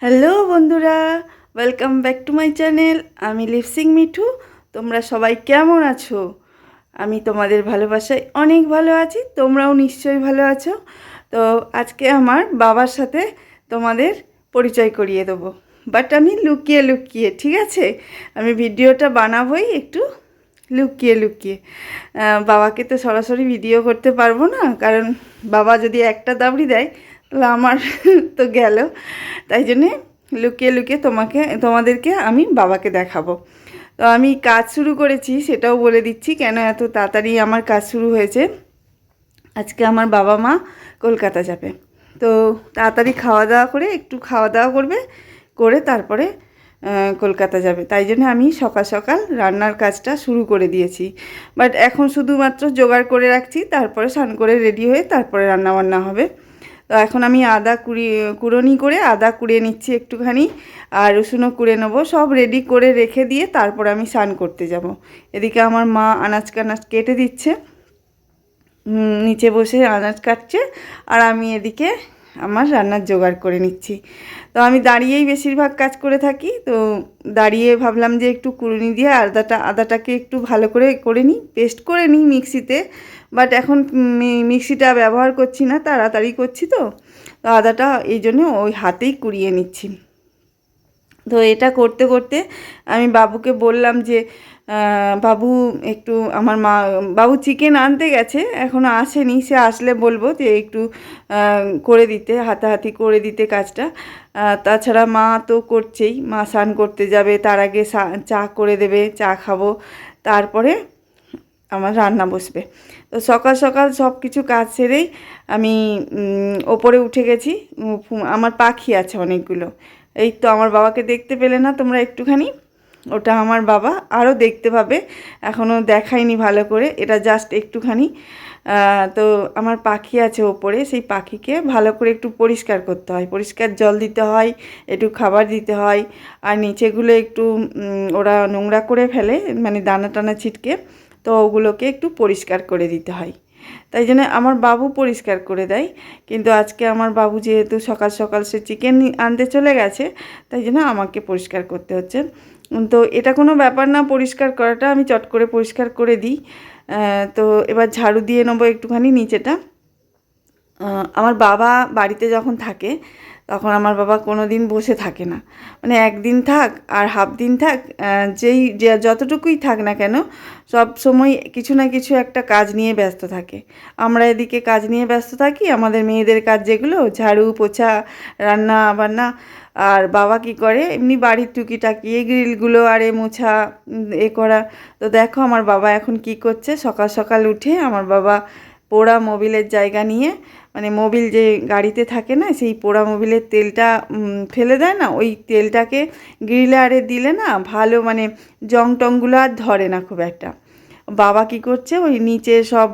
Hello বন্ধুরা, welcome back to my channel. আমি lip sync Mithu. তোমরা সবাই কেমন আছো? আমি তোমাদের ভালোবাসায় অনেক ভালো আছি, তোমরাও নিশ্চয়ই ভালো আছো। তো আজকে আমার বাবার সাথে তোমাদের পরিচয় করিয়ে দেবো, বাট আমি লুকিয়ে লুকিয়ে, ঠিক আছে? আমি ভিডিওটা বানাবোই একটু লুকিয়ে লুকিয়ে। বাবাকে তো সরাসরি ভিডিও করতে পারবো না, কারণ বাবা যদি একটা দাবড়ি দেয় তাহলে আমার তো গেল। তাই জন্যে লুকিয়ে লুকিয়ে তোমাদেরকে আমি বাবাকে দেখাবো। তো আমি কাজ শুরু করেছি, সেটাও বলে দিচ্ছি কেন এত তাড়াতাড়ি আমার কাজ শুরু হয়েছে। আজকে আমার বাবা মা কলকাতা যাবে, তো তাড়াতাড়ি একটু খাওয়া দাওয়া করবে, করে তারপরে কলকাতা যাবে। তাই জন্য আমি সকাল সকাল রান্নার কাজটা শুরু করে দিয়েছি। বাট এখন শুধুমাত্র জোগাড় করে রাখছি, তারপরে স্নান করে রেডি হয়ে তারপরে রান্নাবান্না হবে। তো এখন আমি কুড়োনি করে আদা কুড়িয়ে নিচ্ছি একটুখানি, আর রসুনও কুড়ে নেবো। সব রেডি করে রেখে দিয়ে তারপর আমি স্নান করতে যাব। এদিকে আমার মা আনাজ কানাজ কেটে দিচ্ছে, নিচে বসে আনাজ কাটছে, আর আমি এদিকে আমার রান্নার জোগাড় করে নিচ্ছি। তো আমি দাঁড়িয়েই বেশিরভাগ কাজ করে থাকি, তো দাঁড়িয়ে ভাবলাম যে একটু কুড়ুনি দিয়ে আদাটাকে একটু ভালো করে নিই, পেস্ট করে নিই মিক্সিতে। বাট এখন মিক্সিটা ব্যবহার করছি না, তাড়াতাড়ি করছি তো আদাটা এই জন্য ওই হাতেই কুড়িয়ে নিচ্ছি। তো এটা করতে করতে আমি বাবুকে বললাম যে বাবু একটু বাবু চিকেন আনতে গেছে, এখনও আসেনি, সে আসলে বলবো যে একটু করে দিতে, হাতাহাতি করে দিতে কাজটা। তাছাড়া মা তো করছেই, মা স্নান করতে যাবে, তার আগে চা করে দেবে, চা খাবো, তারপরে আমার রান্না বসবে। তো সকাল সকাল সব কিছু কাজ সেরেই আমি ওপরে উঠে গেছি। আমার পাখি আছে অনেকগুলো। এই তো আমার বাবাকে দেখতে পেলে না তোমরা একটুখানি? ওটা আমার বাবা, আরও দেখতে পাবে, এখনও দেখাইনি ভালো করে, এটা জাস্ট একটুখানি। তো আমার পাখি আছে ওপরে, সেই পাখিকে ভালো করে একটু পরিষ্কার করতে হয়, পরিষ্কার জল দিতে হয়, একটু খাবার দিতে হয়, আর নিচেগুলো একটু ওরা নোংরা করে ফেলে, মানে দানা টানা ছিটকে, তো ওগুলোকে একটু পরিষ্কার করে দিতে হয়। তাই জন্য আমার বাবু পরিষ্কার করে দেয়, কিন্তু আজকে আমার বাবু যেহেতু সকাল সকাল সে চিকেন আনতে চলে গেছে, তাই জন্য আমাকে পরিষ্কার করতে হচ্ছে। তো এটা কোনো ব্যাপার না, পরিষ্কার করাটা আমি চট করে পরিষ্কার করে দিই। তো এবার ঝাড়ু দিয়ে নেবো একটুখানি নিচেটা। আমার বাবা বাড়িতে যখন থাকে তখন আমার বাবা কোনো দিন বসে থাকে না, মানে একদিন থাক আর হাফ দিন থাক, যতটুকুই থাক না কেন, সব সময় কিছু না কিছু একটা কাজ নিয়ে ব্যস্ত থাকে। আমরা এদিকে কাজ নিয়ে ব্যস্ত থাকি, আমাদের মেয়েদের কাজ যেগুলো ঝাড়ু পোছা রান্না বান্না। আর বাবা কি করে এমনি বাড়ির টুকিটাকি এই গ্রিলগুলো আর মোছা করা। তো দেখো আমার বাবা এখন কি করছে, সকাল সকাল উঠে আমার বাবা পোড়া মোবিলের জায়গা নিয়ে, মানে মোবিল যে গাড়িতে থাকে না, সেই পোড়া মোবিলের তেলটা ফেলে দেয় না, ওই তেলটাকে গ্রিলারে দিলে না ভালো, মানে জং টংগুলো আর ধরে না খুব একটা। বাবা কি করছে, ওই নিচে সব,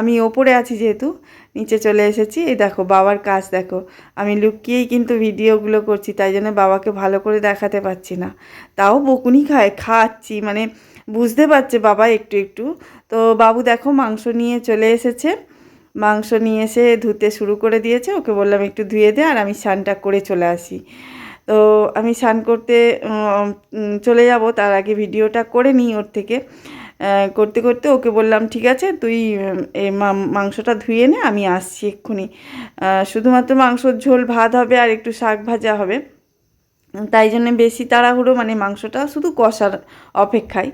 আমি ওপরে আছি যেহেতু নিচে চলে এসেছি, এই দেখো বাবার কাজ দেখো। আমি লুকিয়েই কিন্তু ভিডিওগুলো করছি, তাই জন্য বাবাকে ভালো করে দেখাতে পারছি না, তাও বকুনি খাচ্ছি, মানে বুঝতে পারছে বাবা একটু একটু। তো বাবু দেখো মাংস নিয়ে চলে এসেছে, মাংস নিয়ে এসে ধুতে শুরু করে দিয়েছে, ওকে বললাম একটু ধুয়ে দে আর আমি স্নানটা করে চলে আসি। তো আমি স্নান করতে চলে যাব, তার আগে ভিডিওটা করে নিই ওর থেকে। করতে করতে ওকে বললাম ঠিক আছে তুই এই মাংসটা ধুয়ে নে, আমি আসছি এক্ষুনি। শুধুমাত্র মাংসর ঝোল ভাত হবে আর একটু শাক ভাজা হবে, তাই জন্য বেশি তাড়াহুড়ো, মানে মাংসটা শুধু কষার অপেক্ষায়।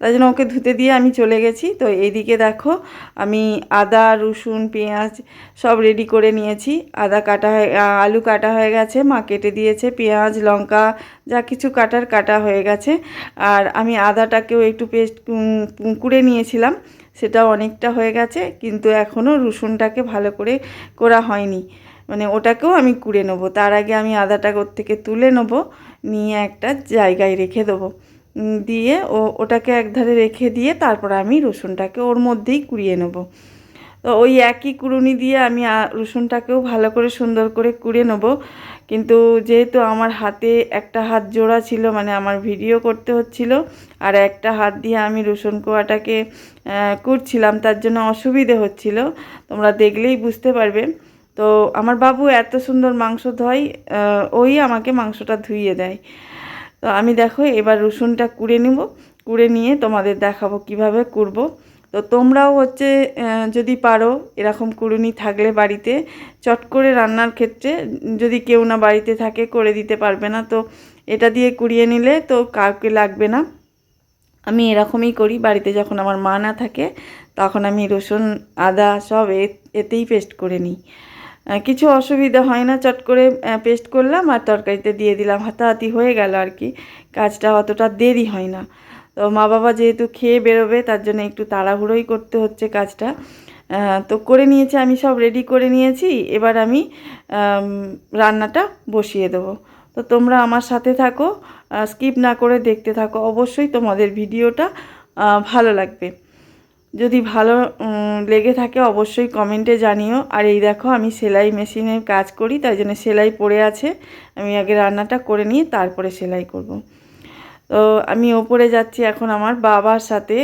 তাই জন্য ওকে ধুতে দিয়ে আমি চলে গেছি। তো এইদিকে দেখো আমি আদা রসুন পেঁয়াজ সব রেডি করে নিয়েছি। আলু কাটা হয়ে গেছে, মা কেটে দিয়েছে, পেঁয়াজ লঙ্কা যা কিছু কাটা হয়ে গেছে। আর আমি আদাটাকেও একটু পেস্ট কুড়ে নিয়েছিলাম, সেটাও অনেকটা হয়ে গেছে, কিন্তু এখনও রসুনটাকে ভালো করে করা হয়নি, মানে ওটাকেও আমি কুড়ে নেবো। তার আগে আমি আদাটা ওর থেকে তুলে নেবো, নিয়ে একটা জায়গায় রেখে দেবো, দিয়ে ওটাকে একধারে রেখে দিয়ে তারপর আমি রসুনটাকে ওর মধ্যেই কুড়িয়ে নেবো। তো ওই একই কুড়ুনি দিয়ে আমি রসুনটাকেও ভালো করে সুন্দর করে কুড়ে নেবো। কিন্তু যেহেতু আমার হাতে একটা হাত জোড়া ছিল, মানে আমার ভিডিও করতে হচ্ছিল, আর একটা হাত দিয়ে আমি রসুন কোয়াটাকে কুড়ছিলাম, তার জন্য অসুবিধে হচ্ছিল, তোমরা দেখলেই বুঝতে পারবে। তো আমার বাবু এত সুন্দর মাংস ধোয়, ওই আমাকে মাংসটা ধুইয়ে দেয়। তো আমি দেখো এবার রসুনটা কুড়ে নিব, কুড়ে নিয়ে তোমাদের দেখাবো কিভাবে কুড়ব। তো তোমরাও হচ্ছে যদি পারো এরকম কুড়ুনি থাকলে বাড়িতে চট করে রান্নার ক্ষেত্রে, যদি কেউ না বাড়িতে থাকে করে দিতে পারবে না, তো এটা দিয়ে কুড়িয়ে নিলে তো কাউকে লাগবে না। আমি এরকমই করি বাড়িতে, যখন আমার মা না থাকে তখন আমি রসুন আদা সব এতেই পেস্ট করে নিই। কিছু অসুবিধা হয় না, চট করে পেস্ট করলাম আর তরকারিতে দিয়ে দিলাম, হাতাহাতি হয়ে গেল আর কি, কাজটা অতটা দেরি হয় না। তো মা বাবা যেহেতু খেয়ে বেরোবে তার জন্য একটু তাড়াহুড়োই করতে হচ্ছে কাজটা। তো করে নিয়েছি, আমি সব রেডি করে নিয়েছি, এবার আমি রান্নাটা বসিয়ে দেবো। তো তোমরা আমার সাথে থাকো, স্কিপ না করে দেখতে থাকো, অবশ্যই তোমাদের ভিডিওটা ভালো লাগবে। যদি ভালো লেগে থাকে অবশ্যই কমেন্টে জানিও। আর এই দেখো আমি সেলাই মেশিনের কাজ করি, তাই জন্য সেলাই পড়ে আছে, আমি আগে রান্নাটা করে নিয়ে তারপরে সেলাই করব। তো আমি ওপরে যাচ্ছি এখন আমার বাবার সাথে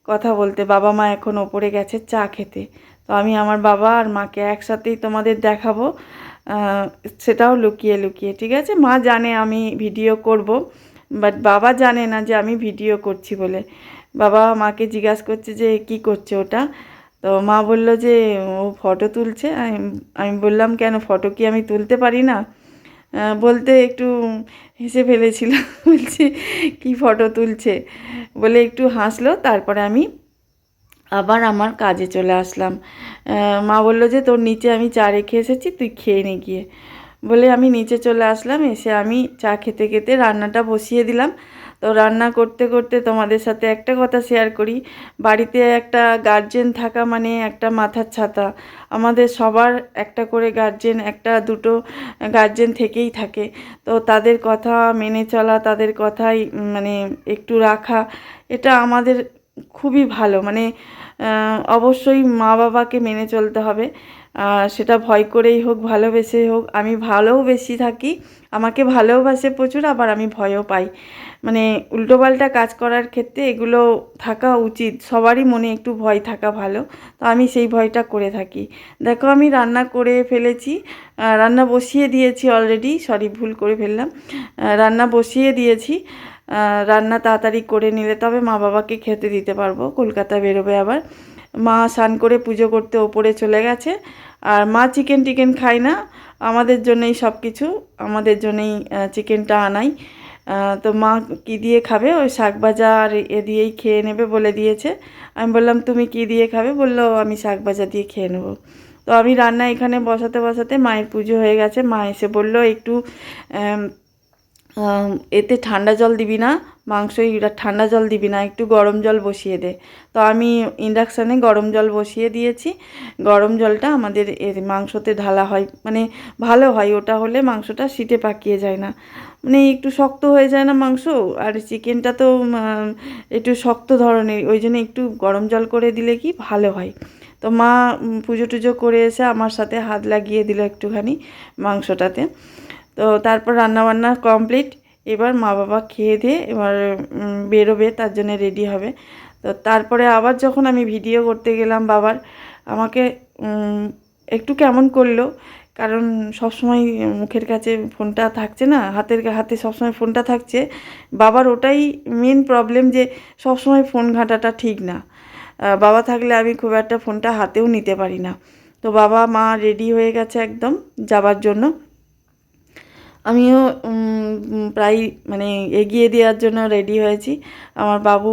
কথা বলতে, বাবা মা এখন ওপরে গেছে চা খেতে। তো আমি আমার বাবা আর মাকে একসাথেই তোমাদের দেখাবো, সেটাও লুকিয়ে লুকিয়ে, ঠিক আছে? মা জানে আমি ভিডিও করব, বাট বাবা জানে না যে আমি ভিডিও করছি বলে। বাবা মাকে জিজ্ঞাসা করছে যে কি করছে ওটা, তো মা বলল যে ও ফটো তুলছে। আমি বললাম কেন, ফটো কি আমি তুলতে পারি না? বলতে একটু হেসে ফেলেছিল, বলছে কি ফটো তুলছে বলে একটু হাসলো। তারপরে আমি আবার আমার কাজে চলে আসলাম। মা বললো যে তোর নিচে আমি চা রেখে এসেছি, তুই খেয়ে নে গিয়ে, বলে আমি নিচে চলে আসলাম। এসে আমি চা খেতে খেতে রান্নাটা বসিয়ে দিলাম। তো রান্না করতে করতে তোমাদের সাথে একটা কথা শেয়ার করি, বাড়িতে একটা গার্জেন থাকা মানে একটা মাথার ছাতা। আমাদের সবার একটা করে গার্জেন, একটা দুটো গার্জেন থেকেই থাকে। তো তাদের কথা মেনে চলা, তাদের কথাই মানে একটু রাখা, এটা আমাদের খুবই ভালো। মানে অবশ্যই মা বাবাকে মেনে চলতে হবে, সেটা ভয় করেই হোক ভালোবেসেই হোক। আমি ভালোবেসে থাকি, আমাকে ভালোবাসে প্রচুর, আবার আমি ভয়ও পাই। মানে উল্টোপাল্টা কাজ করার ক্ষেত্রে এগুলো থাকা উচিত, সবারই মনে একটু ভয় থাকা ভালো। তো আমি সেই ভয়টা করে থাকি। দেখো আমি রান্না করে ফেলেছি, রান্না বসিয়ে দিয়েছি অলরেডি, সরি ভুল করে ফেললাম, রান্না বসিয়ে দিয়েছি। রান্না তাড়াতাড়ি করে নিলে তবে মা বাবাকে খেতে দিতে পারবো, কলকাতা বেরোবে আবার। মা স্নান করে পুজো করতে ওপরে চলে গেছে, আর মা চিকেন টিকেন খায় না, আমাদের জন্যই সব কিছু, আমাদের জন্যই চিকেনটা আনাই। তো মা কী দিয়ে খাবে, ওই শাক ভাজা আর এ দিয়েই খেয়ে নেবে বলে দিয়েছে। আমি বললাম তুমি কী দিয়ে খাবে, বললো আমি শাক ভাজা দিয়ে খেয়ে নেবো। তো আমি রান্না এখানে বসাতে বসাতে মায়ের পুজো হয়ে গেছে। মা এসে বললো একটু এতে ঠান্ডা জল দিবি না, মাংসই ঠান্ডা জল দিবি না, একটু গরম জল বসিয়ে দে। তো আমি ইন্ডাকশানে গরম জল বসিয়ে দিয়েছি। গরম জলটা আমাদের মাংসতে ঢালা হয়, মানে ভালো হয়, ওটা হলে মাংসটা সিটে পাকিয়ে যায় না, মানে একটু শক্ত হয়ে যায় না মাংস, আর চিকেনটা তো একটু শক্ত ধরনের, ওই জন্য একটু গরম জল করে দিলে কি ভালো হয়। তো মা পুজো টুজো করে এসে আমার সাথে হাত লাগিয়ে দিল একটুখানি মাংসটাতে। তো তারপর রান্নাবান্না কমপ্লিট, এবার মা বাবা খেয়ে দিয়ে এবার বেরোবে, তার জন্য রেডি হবে। তো তারপরে আবার যখন আমি ভিডিও করতে গেলাম বাবার, আমাকে একটু কেমন করলো, কারণ সবসময় মুখের কাছে ফোনটা থাকছে না, হাতে সবসময় ফোনটা থাকছে। বাবার ওটাই মেন প্রবলেম, যে সবসময় ফোন ঘাঁটাটা ঠিক না। বাবা থাকলে আমি খুব একটা ফোনটা হাতেও নিতে পারি না। তো বাবা মা রেডি হয়ে গেছে একদম যাবার জন্য, আমিও প্রায় মানে এগিয়ে দেওয়ার জন্য রেডি হয়েছি। আমার বাবু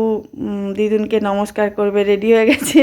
দিদুনকে নমস্কার করবে, রেডি হয়ে গেছে।